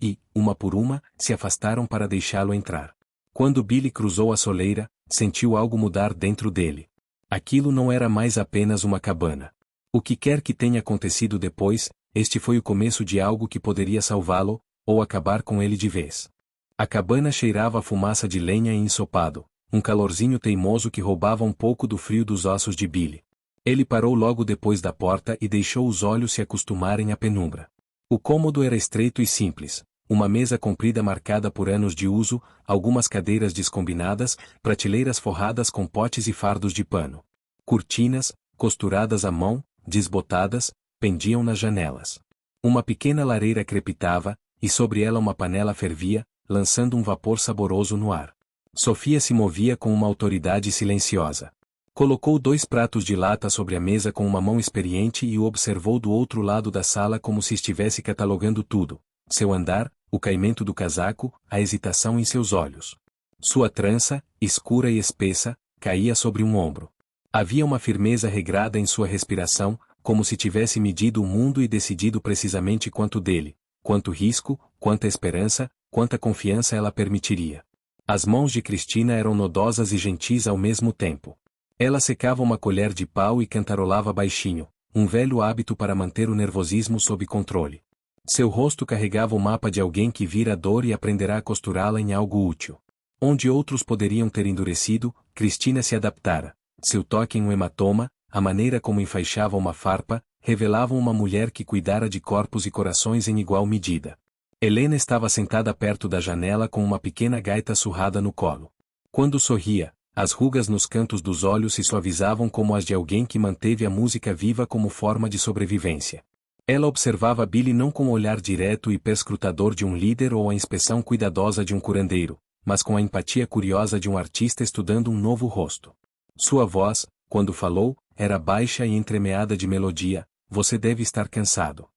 e, uma por uma, se afastaram para deixá-lo entrar. Quando Billy cruzou a soleira, sentiu algo mudar dentro dele. Aquilo não era mais apenas uma cabana. O que quer que tenha acontecido depois, este foi o começo de algo que poderia salvá-lo, ou acabar com ele de vez. A cabana cheirava a fumaça de lenha e ensopado, um calorzinho teimoso que roubava um pouco do frio dos ossos de Billy. Ele parou logo depois da porta e deixou os olhos se acostumarem à penumbra. O cômodo era estreito e simples, uma mesa comprida marcada por anos de uso, algumas cadeiras descombinadas, prateleiras forradas com potes e fardos de pano. Cortinas, costuradas à mão, desbotadas, pendiam nas janelas. Uma pequena lareira crepitava, e sobre ela uma panela fervia, lançando um vapor saboroso no ar. Sofia se movia com uma autoridade silenciosa. Colocou 2 pratos de lata sobre a mesa com uma mão experiente e o observou do outro lado da sala como se estivesse catalogando tudo: seu andar, o caimento do casaco, a hesitação em seus olhos. Sua trança, escura e espessa, caía sobre um ombro. Havia uma firmeza regrada em sua respiração, como se tivesse medido o mundo e decidido precisamente quanto dele, quanto risco, quanta esperança, quanta confiança ela permitiria. As mãos de Cristina eram nodosas e gentis ao mesmo tempo. Ela secava uma colher de pau e cantarolava baixinho, um velho hábito para manter o nervosismo sob controle. Seu rosto carregava o mapa de alguém que vira a dor e aprenderá a costurá-la em algo útil. Onde outros poderiam ter endurecido, Cristina se adaptara. Seu toque em um hematoma, a maneira como enfaixava uma farpa, revelavam uma mulher que cuidara de corpos e corações em igual medida. Helena estava sentada perto da janela com uma pequena gaita surrada no colo. Quando sorria, as rugas nos cantos dos olhos se suavizavam como as de alguém que manteve a música viva como forma de sobrevivência. Ela observava Billy não com o olhar direto e perscrutador de um líder ou a inspeção cuidadosa de um curandeiro, mas com a empatia curiosa de um artista estudando um novo rosto. Sua voz, quando falou, era baixa e entremeada de melodia: "Você deve estar cansado."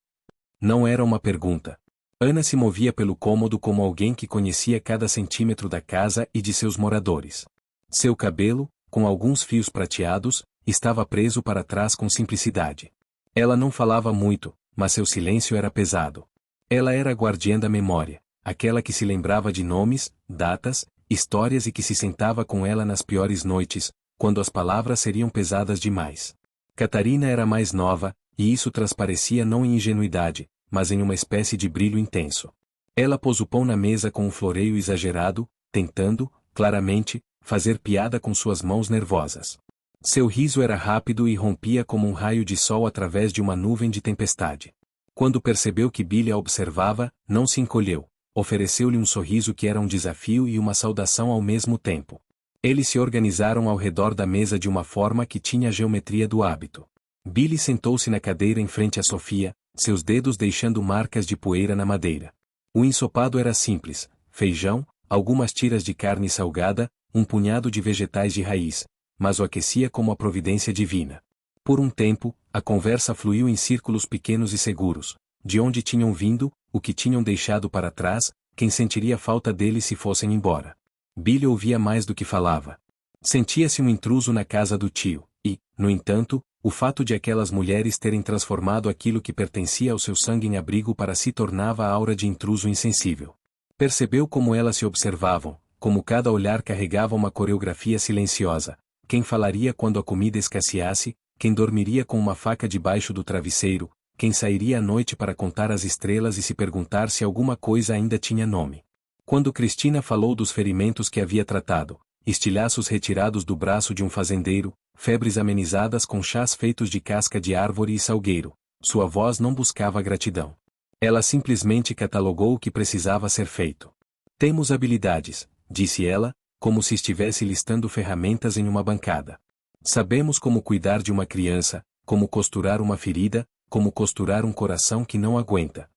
Não era uma pergunta. Ana se movia pelo cômodo como alguém que conhecia cada centímetro da casa e de seus moradores. Seu cabelo, com alguns fios prateados, estava preso para trás com simplicidade. Ela não falava muito, mas seu silêncio era pesado. Ela era a guardiã da memória, aquela que se lembrava de nomes, datas, histórias e que se sentava com ela nas piores noites, quando as palavras seriam pesadas demais. Catarina era mais nova, e isso transparecia não em ingenuidade, mas em uma espécie de brilho intenso. Ela pôs o pão na mesa com um floreio exagerado, tentando, claramente, fazer piada com suas mãos nervosas. Seu riso era rápido e rompia como um raio de sol através de uma nuvem de tempestade. Quando percebeu que Billy a observava, não se encolheu. Ofereceu-lhe um sorriso que era um desafio e uma saudação ao mesmo tempo. Eles se organizaram ao redor da mesa de uma forma que tinha a geometria do hábito. Billy sentou-se na cadeira em frente a Sofia, seus dedos deixando marcas de poeira na madeira. O ensopado era simples: feijão, algumas tiras de carne salgada, um punhado de vegetais de raiz, mas o aquecia como a providência divina. Por um tempo, a conversa fluiu em círculos pequenos e seguros: de onde tinham vindo, o que tinham deixado para trás, quem sentiria falta deles se fossem embora. Billy ouvia mais do que falava. Sentia-se um intruso na casa do tio, e, no entanto, o fato de aquelas mulheres terem transformado aquilo que pertencia ao seu sangue em abrigo para si tornava a aura de intruso insensível. Percebeu como elas se observavam, como cada olhar carregava uma coreografia silenciosa: quem falaria quando a comida escasseasse, quem dormiria com uma faca debaixo do travesseiro, quem sairia à noite para contar as estrelas e se perguntar se alguma coisa ainda tinha nome. Quando Cristina falou dos ferimentos que havia tratado, estilhaços retirados do braço de um fazendeiro, febres amenizadas com chás feitos de casca de árvore e salgueiro, sua voz não buscava gratidão. Ela simplesmente catalogou o que precisava ser feito. "Temos habilidades", disse ela, como se estivesse listando ferramentas em uma bancada. "Sabemos como cuidar de uma criança, como costurar uma ferida, como costurar um coração que não aguenta."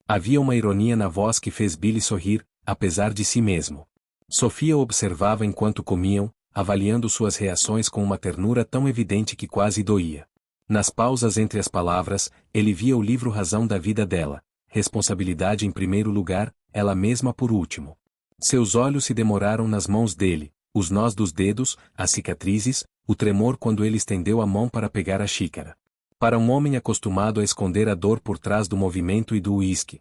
Havia uma ironia na voz que fez Billy sorrir, apesar de si mesmo. Sofia o observava enquanto comiam, avaliando suas reações com uma ternura tão evidente que quase doía. Nas pausas entre as palavras, ele via o livro Razão da vida dela: responsabilidade em primeiro lugar, ela mesma por último. Seus olhos se demoraram nas mãos dele, os nós dos dedos, as cicatrizes, o tremor quando ele estendeu a mão para pegar a xícara. Para um homem acostumado a esconder a dor por trás do movimento e do uísque,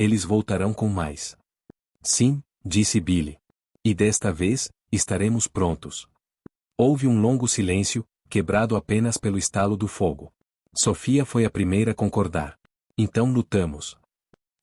eles voltarão com mais. Sim, disse Billy. E desta vez, estaremos prontos. Houve um longo silêncio, quebrado apenas pelo estalo do fogo. Sofia foi a primeira a concordar. Então lutamos.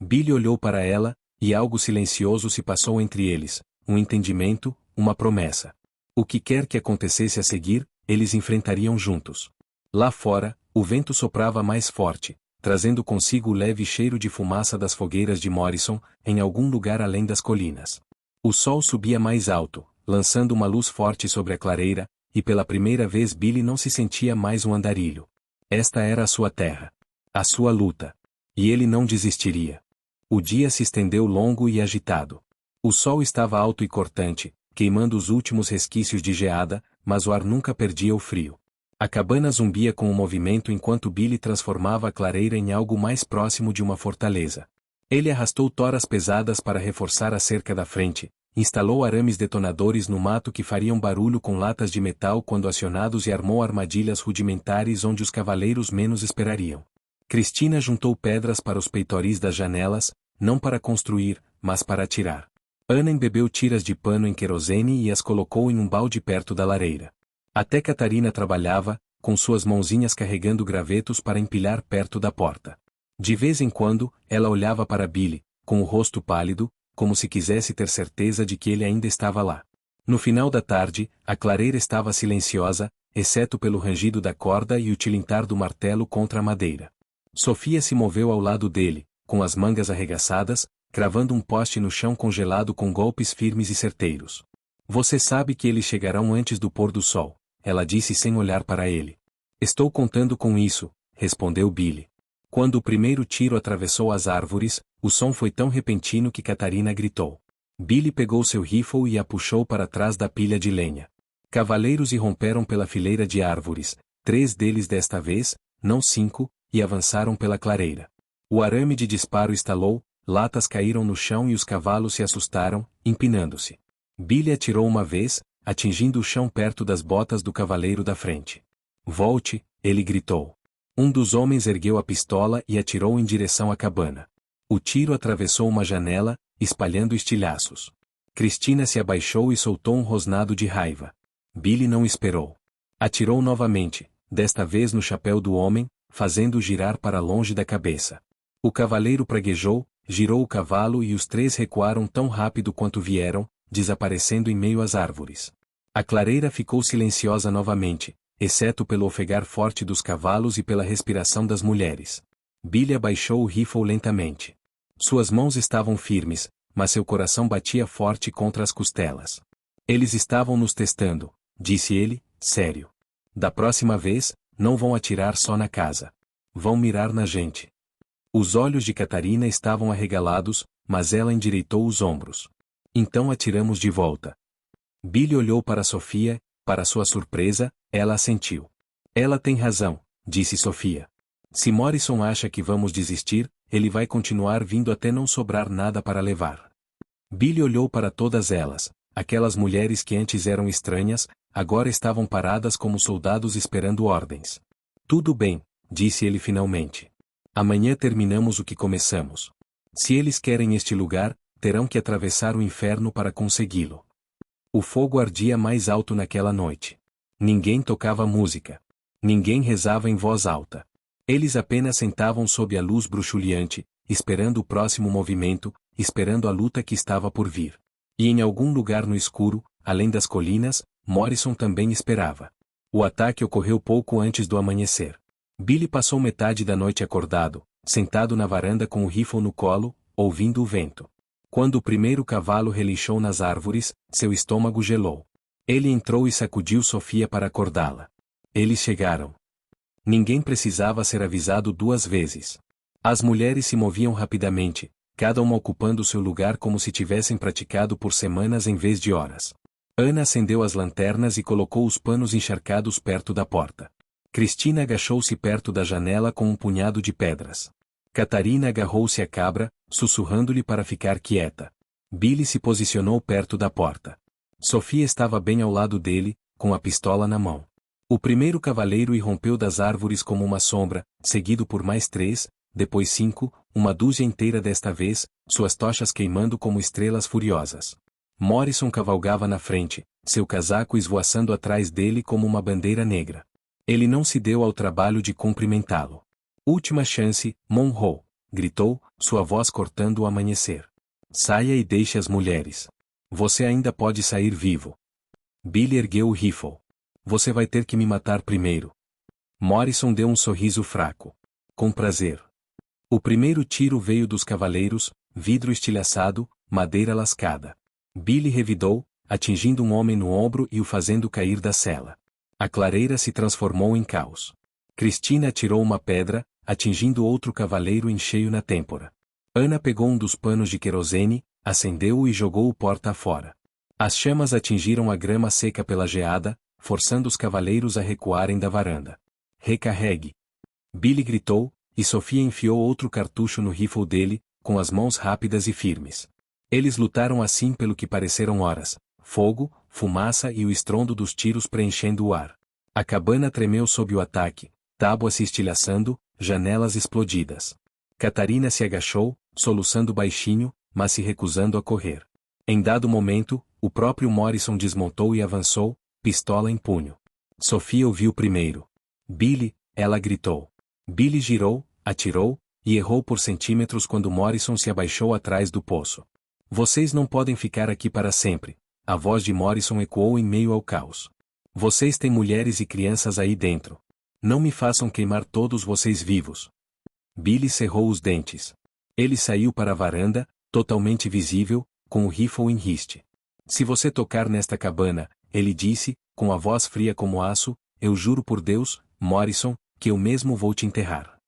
Billy olhou para ela, e algo silencioso se passou entre eles, um entendimento, uma promessa. O que quer que acontecesse a seguir, eles enfrentariam juntos. Lá fora, o vento soprava mais forte, trazendo consigo o leve cheiro de fumaça das fogueiras de Morrison, em algum lugar além das colinas. O sol subia mais alto, lançando uma luz forte sobre a clareira, e pela primeira vez Billy não se sentia mais um andarilho. Esta era a sua terra. A sua luta. E ele não desistiria. O dia se estendeu longo e agitado. O sol estava alto e cortante, queimando os últimos resquícios de geada, mas o ar nunca perdia o frio. A cabana zumbia com o movimento enquanto Billy transformava a clareira em algo mais próximo de uma fortaleza. Ele arrastou toras pesadas para reforçar a cerca da frente, instalou arames detonadores no mato que fariam barulho com latas de metal quando acionados e armou armadilhas rudimentares onde os cavaleiros menos esperariam. Cristina juntou pedras para os peitoris das janelas, não para construir, mas para atirar. Ana embebeu tiras de pano em querosene e as colocou em um balde perto da lareira. Até Catarina trabalhava, com suas mãozinhas carregando gravetos para empilhar perto da porta. De vez em quando, ela olhava para Billy, com o rosto pálido, como se quisesse ter certeza de que ele ainda estava lá. No final da tarde, a clareira estava silenciosa, exceto pelo rangido da corda e o tilintar do martelo contra a madeira. Sofia se moveu ao lado dele, com as mangas arregaçadas, cravando um poste no chão congelado com golpes firmes e certeiros. Você sabe que eles chegarão antes do pôr do sol, ela disse sem olhar para ele. Estou contando com isso, respondeu Billy. Quando o primeiro tiro atravessou as árvores, o som foi tão repentino que Catarina gritou. Billy pegou seu rifle e a puxou para trás da pilha de lenha. Cavaleiros irromperam pela fileira de árvores, 3 deles desta vez, não 5, e avançaram pela clareira. O arame de disparo estalou, latas caíram no chão e os cavalos se assustaram, empinando-se. Billy atirou uma vez, atingindo o chão perto das botas do cavaleiro da frente. Volte, ele gritou. Um dos homens ergueu a pistola e atirou em direção à cabana. O tiro atravessou uma janela, espalhando estilhaços. Cristina se abaixou e soltou um rosnado de raiva. Billy não esperou. Atirou novamente, desta vez no chapéu do homem, fazendo-o girar para longe da cabeça. O cavaleiro praguejou, girou o cavalo e os 3 recuaram tão rápido quanto vieram, desaparecendo em meio às árvores. A clareira ficou silenciosa novamente, exceto pelo ofegar forte dos cavalos e pela respiração das mulheres. Billy abaixou o rifle lentamente. Suas mãos estavam firmes, mas seu coração batia forte contra as costelas. Eles estavam nos testando, disse ele, sério. Da próxima vez, não vão atirar só na casa. Vão mirar na gente. Os olhos de Catarina estavam arregalados, mas ela endireitou os ombros. Então atiramos de volta. Billy olhou para Sofia, para sua surpresa, ela assentiu. Ela tem razão, disse Sofia. Se Morrison acha que vamos desistir, ele vai continuar vindo até não sobrar nada para levar. Billy olhou para todas elas, aquelas mulheres que antes eram estranhas, agora estavam paradas como soldados esperando ordens. Tudo bem, disse ele finalmente. Amanhã terminamos o que começamos. Se eles querem este lugar, terão que atravessar o inferno para consegui-lo. O fogo ardia mais alto naquela noite. Ninguém tocava música. Ninguém rezava em voz alta. Eles apenas sentavam sob a luz bruxuleante, esperando o próximo movimento, esperando a luta que estava por vir. E em algum lugar no escuro, além das colinas, Morrison também esperava. O ataque ocorreu pouco antes do amanhecer. Billy passou metade da noite acordado, sentado na varanda com o rifle no colo, ouvindo o vento. Quando o primeiro cavalo relinchou nas árvores, seu estômago gelou. Ele entrou e sacudiu Sofia para acordá-la. Eles chegaram. Ninguém precisava ser avisado 2 vezes. As mulheres se moviam rapidamente, cada uma ocupando seu lugar como se tivessem praticado por semanas em vez de horas. Ana acendeu as lanternas e colocou os panos encharcados perto da porta. Cristina agachou-se perto da janela com um punhado de pedras. Catarina agarrou-se à cabra, sussurrando-lhe para ficar quieta. Billy se posicionou perto da porta. Sofia estava bem ao lado dele, com a pistola na mão. O primeiro cavaleiro irrompeu das árvores como uma sombra, seguido por mais 3, depois 5, uma dúzia inteira desta vez, suas tochas queimando como estrelas furiosas. Morrison cavalgava na frente, seu casaco esvoaçando atrás dele como uma bandeira negra. Ele não se deu ao trabalho de cumprimentá-lo. Última chance, Monroe, gritou, sua voz cortando o amanhecer. Saia e deixe as mulheres. Você ainda pode sair vivo. Billy ergueu o rifle. Você vai ter que me matar primeiro. Morrison deu um sorriso fraco. Com prazer. O primeiro tiro veio dos cavaleiros, vidro estilhaçado, madeira lascada. Billy revidou, atingindo um homem no ombro e o fazendo cair da cela. A clareira se transformou em caos. Christina atirou uma pedra, atingindo outro cavaleiro em cheio na têmpora. Ana pegou um dos panos de querosene, acendeu-o e jogou-o porta afora. As chamas atingiram a grama seca pela geada, forçando os cavaleiros a recuarem da varanda. Recarregue! Billy gritou, e Sofia enfiou outro cartucho no rifle dele, com as mãos rápidas e firmes. Eles lutaram assim pelo que pareceram horas, fogo, fumaça e o estrondo dos tiros preenchendo o ar. A cabana tremeu sob o ataque, tábuas se estilhaçando, janelas explodidas. Catarina se agachou, soluçando baixinho, mas se recusando a correr. Em dado momento, o próprio Morrison desmontou e avançou, pistola em punho. Sofia ouviu primeiro. Billy, ela gritou. Billy girou, atirou, e errou por centímetros quando Morrison se abaixou atrás do poço. Vocês não podem ficar aqui para sempre. A voz de Morrison ecoou em meio ao caos. Vocês têm mulheres e crianças aí dentro. Não me façam queimar todos vocês vivos. Billy cerrou os dentes. Ele saiu para a varanda, totalmente visível, com o rifle em riste. Se você tocar nesta cabana, ele disse, com a voz fria como aço, eu juro por Deus, Morrison, que eu mesmo vou te enterrar.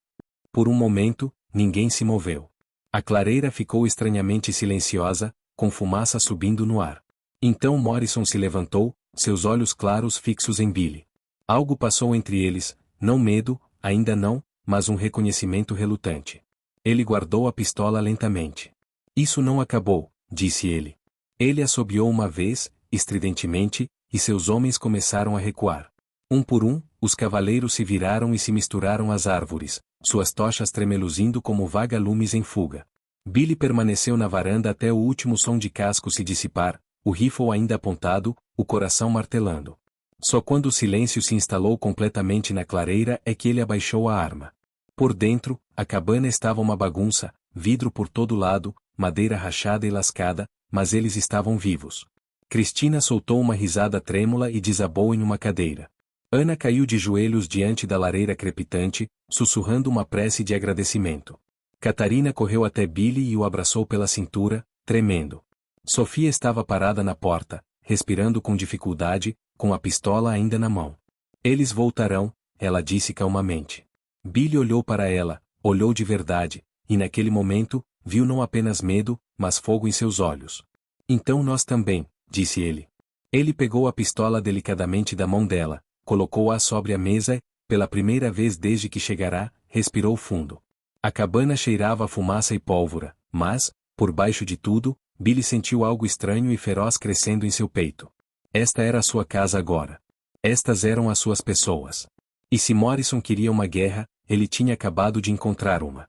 Por um momento, ninguém se moveu. A clareira ficou estranhamente silenciosa, com fumaça subindo no ar. Então Morrison se levantou, seus olhos claros fixos em Billy. Algo passou entre eles, não medo, ainda não, mas um reconhecimento relutante. Ele guardou a pistola lentamente. Isso não acabou, disse ele. Ele assobiou uma vez, estridentemente, e seus homens começaram a recuar. Um por um, os cavaleiros se viraram e se misturaram às árvores, suas tochas tremeluzindo como vagalumes em fuga. Billy permaneceu na varanda até o último som de casco se dissipar, o rifle ainda apontado, o coração martelando. Só quando o silêncio se instalou completamente na clareira é que ele abaixou a arma. Por dentro, a cabana estava uma bagunça, vidro por todo lado, madeira rachada e lascada, mas eles estavam vivos. Christina soltou uma risada trêmula e desabou em uma cadeira. Ana caiu de joelhos diante da lareira crepitante, sussurrando uma prece de agradecimento. Catarina correu até Billy e o abraçou pela cintura, tremendo. Sofia estava parada na porta, respirando com dificuldade, com a pistola ainda na mão. Eles voltarão, ela disse calmamente. Billy olhou para ela, olhou de verdade, e naquele momento, viu não apenas medo, mas fogo em seus olhos. Então nós também, disse ele. Ele pegou a pistola delicadamente da mão dela, colocou-a sobre a mesa e, pela primeira vez desde que chegará, respirou fundo. A cabana cheirava a fumaça e pólvora, mas, por baixo de tudo, Billy sentiu algo estranho e feroz crescendo em seu peito. Esta era a sua casa agora. Estas eram as suas pessoas. E se Morrison queria uma guerra, ele tinha acabado de encontrar uma.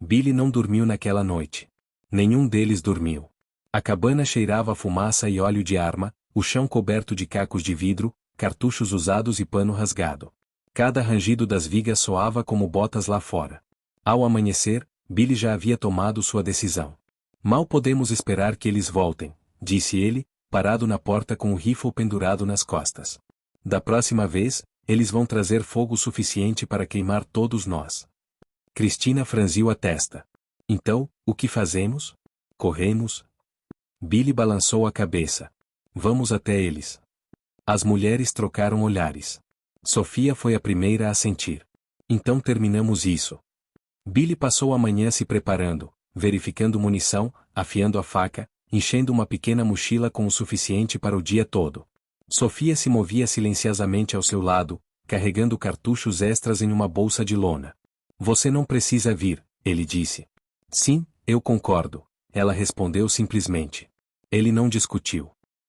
Billy não dormiu naquela noite. Nenhum deles dormiu. A cabana cheirava a fumaça e óleo de arma, o chão coberto de cacos de vidro, cartuchos usados e pano rasgado. Cada rangido das vigas soava como botas lá fora. Ao amanhecer, Billy já havia tomado sua decisão. Mal podemos esperar que eles voltem, disse ele, parado na porta com o rifle pendurado nas costas. Da próxima vez, eles vão trazer fogo suficiente para queimar todos nós. Christina franziu a testa. Então, o que fazemos? Corremos? Billy balançou a cabeça. Vamos até eles. As mulheres trocaram olhares. Sofia foi a primeira a sentir. Então terminamos isso. Billy passou a manhã se preparando, verificando munição, afiando a faca, enchendo uma pequena mochila com o suficiente para o dia todo. Sofia se movia silenciosamente ao seu lado, carregando cartuchos extras em uma bolsa de lona. Você não precisa vir, ele disse. Sim, eu concordo, ela respondeu simplesmente. Ele não discutiu.